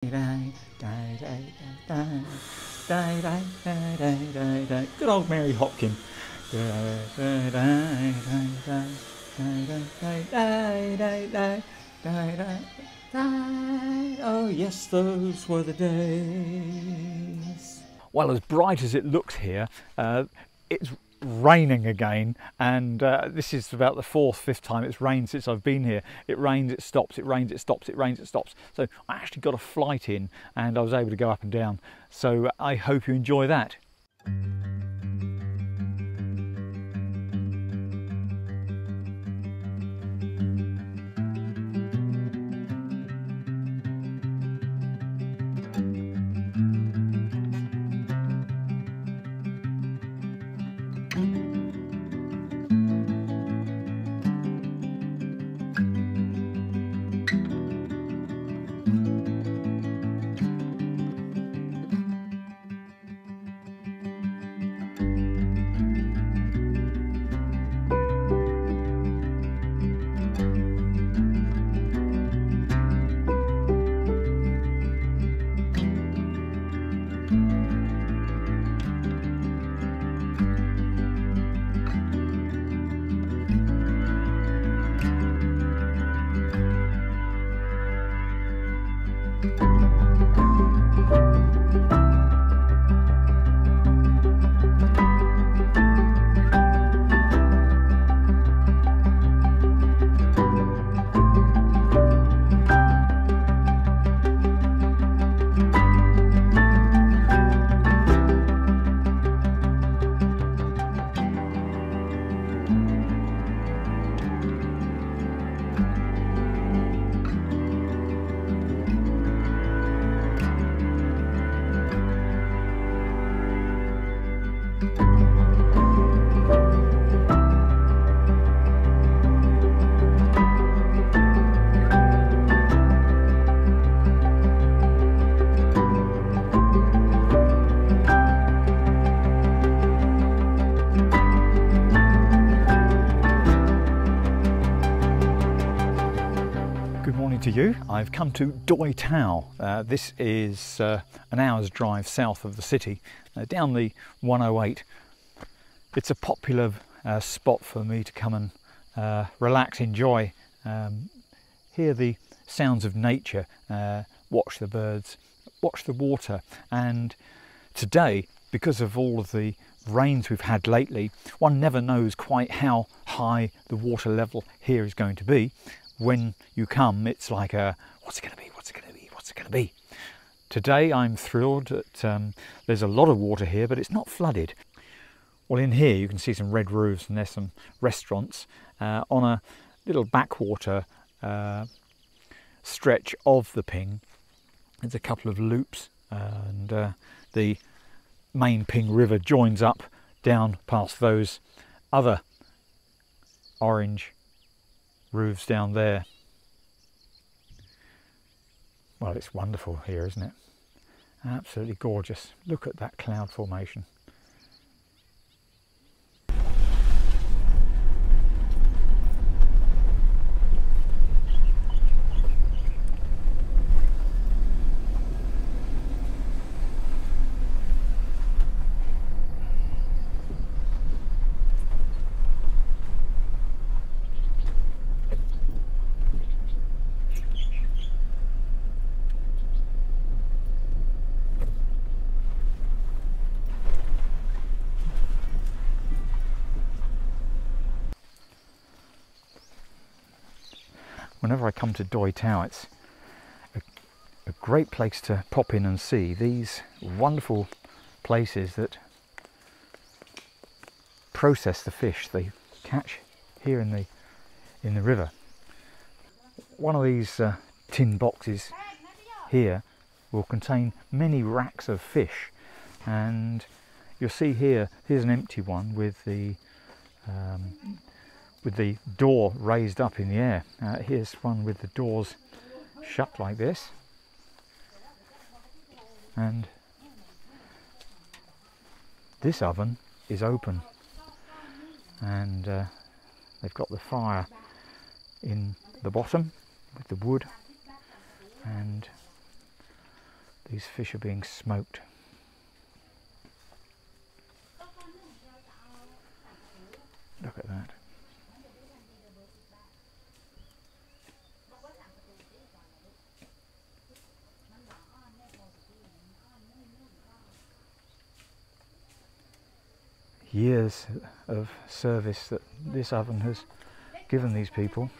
Good old Mary Hopkin. Oh yes, those were the days. Well, as bright as it looks here, it's raining again, and this is about the fifth time it's rained since I've been here. It rains, it stops, it rains, it stops, it rains, it stops. So I actually got a flight in and I was able to go up and down. So I hope you enjoy that. To you. I've come to Doi Tao. This is an hour's drive south of the city, down the 108. It's a popular spot for me to come and relax, enjoy, hear the sounds of nature, watch the birds, watch the water. And today, because of all of the rains we've had lately, one never knows quite how high the water level here is going to be. When you come, it's like what's it going to be, what's it going to be, what's it going to be? Today I'm thrilled that there's a lot of water here, but it's not flooded. Well, in here you can see some red roofs and there's some restaurants on a little backwater stretch of the Ping. There's a couple of loops and the main Ping River joins up down past those other orange roofs down there. Well, it's wonderful here, isn't it? Absolutely gorgeous. Look at that cloud formation. Whenever I come to Doi Tao, it's a great place to pop in and see these wonderful places that process the fish they catch here in the river. One of these tin boxes here will contain many racks of fish, and you'll see here's an empty one with the door raised up in the air. Here's one with the doors shut like this, and this oven is open, and they've got the fire in the bottom with the wood, and These fish are being smoked. Look at that. Years of service that this oven has given these people,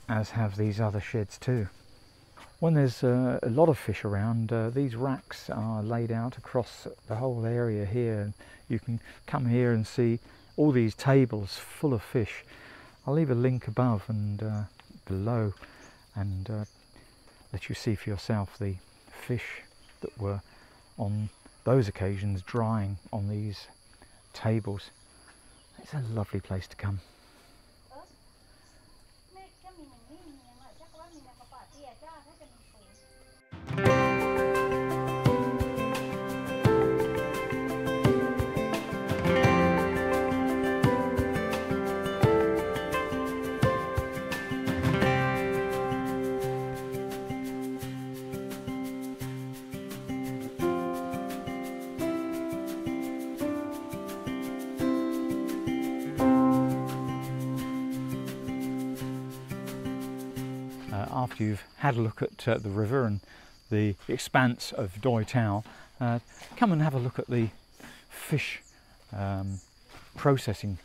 as have these other sheds too. When there's a lot of fish around, these racks are laid out across the whole area here, and you can come here and see all these tables full of fish. I'll leave a link above and below, and let you see for yourself the fish that were on those occasions drying on these tables. It's a lovely place to come. After you've had a look at the river and the expanse of Doi Tao, come and have a look at the fish processing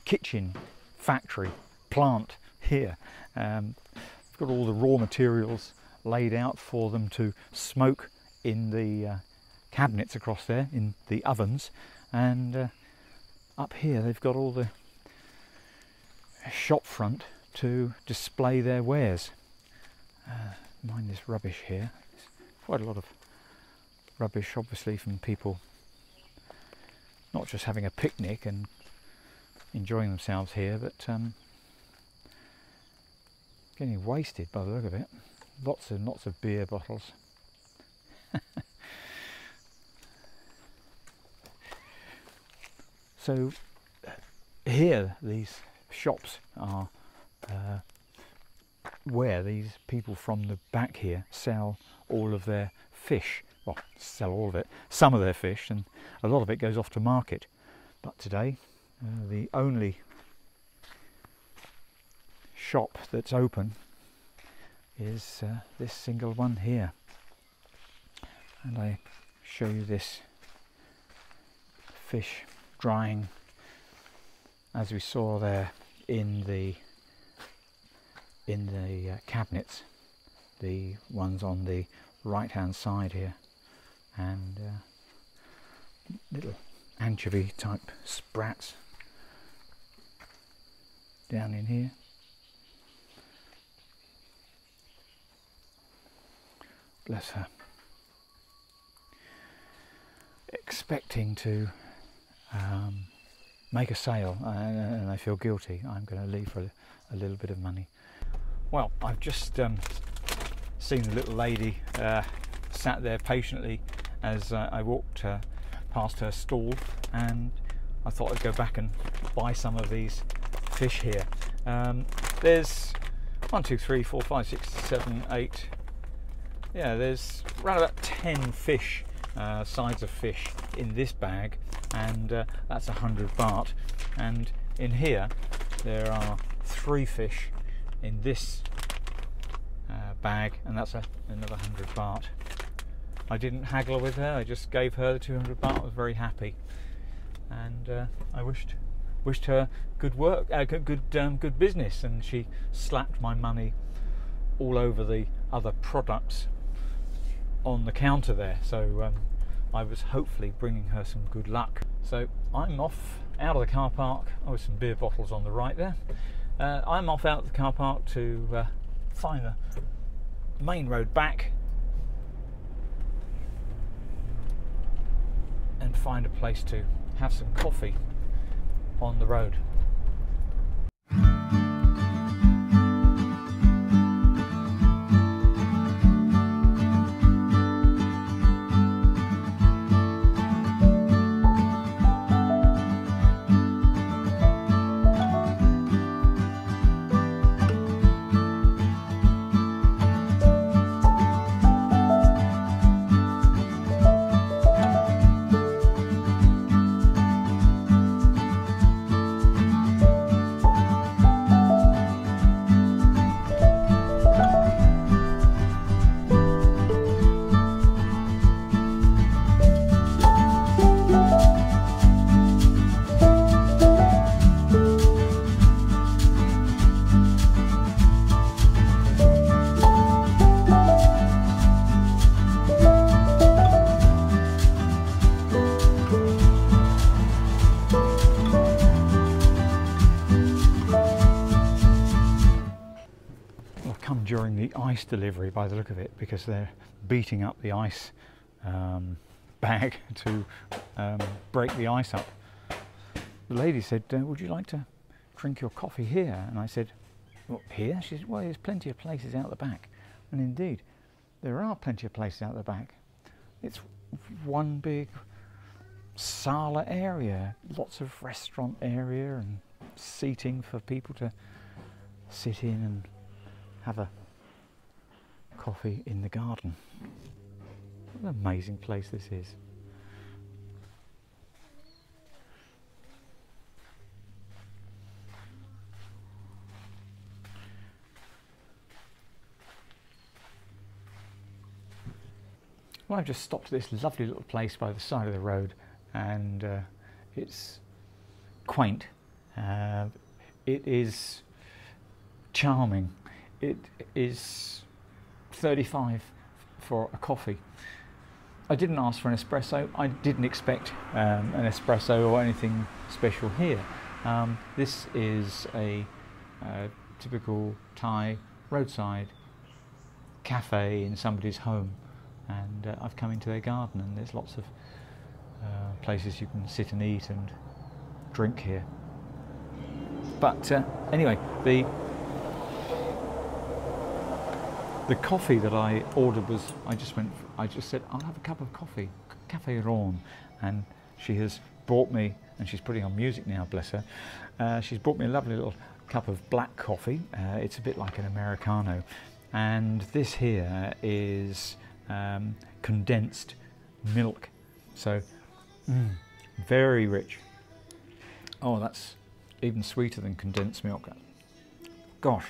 kitchen, factory, plant here. We've got all the raw materials laid out for them to smoke in the cabinets across there, in the ovens, and up here they've got all the shop front to display their wares. Mind this rubbish here. There's quite a lot of rubbish, obviously, from people not just having a picnic and enjoying themselves here, but getting wasted by the look of it. Lots and lots of beer bottles. So here these shops are where these people from the back here sell all of their fish. Well, sell all of it, some of their fish, and a lot of it goes off to market. But today, the only shop that's open is this single one here. And I show you this fish drying, as we saw there in the cabinets, the ones on the right hand side here, and little anchovy type sprats down in here. Bless her. Expecting to make a sale, and I feel guilty. I'm going to leave for a little bit of money. Well, I've just seen the little lady sat there patiently as I walked past her stall, and I thought I'd go back and buy some of these fish here. There's 1, 2, 3, 4, 5, 6, 7, 8. Yeah, there's around about 10 fish, sides of fish in this bag, and that's 100 baht. And in here there are 3 fish in this bag, and that's another 100 baht. I didn't haggle with her, I just gave her the 200 baht. I was very happy, and I wished her good work, good business, and she slapped my money all over the other products on the counter there. So I was hopefully bringing her some good luck. So I'm off out of the car park. Oh, with some beer bottles on the right there. I'm off out of the car park to find the main road back and find a place to have some coffee on the road. ice delivery by the look of it, because they're beating up the ice bag to break the ice up. The lady said, would you like to drink your coffee here? And I said, well, here? She said, well, there's plenty of places out the back. And indeed, there are plenty of places out the back. It's one big sala area, lots of restaurant area and seating for people to sit in and have a coffee in the garden. What an amazing place this is. Well, I've just stopped at this lovely little place by the side of the road, and it's quaint. It is charming. It is 35 for a coffee. I didn't ask for an espresso. I didn't expect an espresso or anything special here. This is a typical Thai roadside cafe in somebody's home, and I've come into their garden, and there's lots of places you can sit and eat and drink here. But anyway, the coffee that I ordered was, I just said, I'll have a cup of coffee, Café Rawn, and she has brought me, and she's putting on music now, bless her, she's brought me a lovely little cup of black coffee. It's a bit like an Americano, and this here is condensed milk, so very rich. Oh, that's even sweeter than condensed milk. Gosh.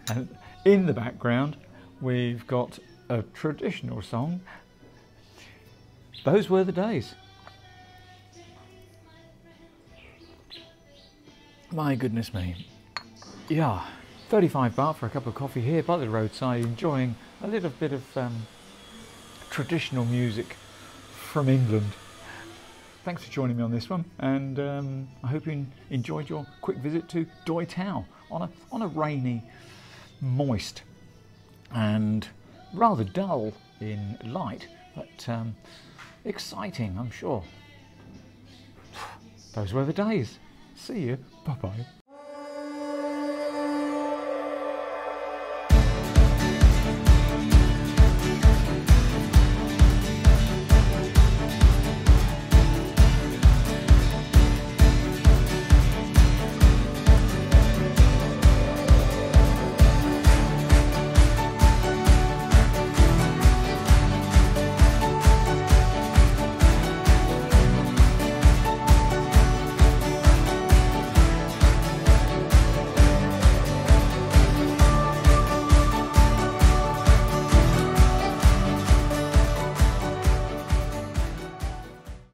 And in the background we've got a traditional song. Those were the days. My goodness me. Yeah, 35 baht for a cup of coffee here by the roadside, enjoying a little bit of traditional music from England. Thanks for joining me on this one, and I hope you enjoyed your quick visit to Doi Tao on a rainy, moist and rather dull in light, but exciting, I'm sure. Those were the days. See you. Bye-bye.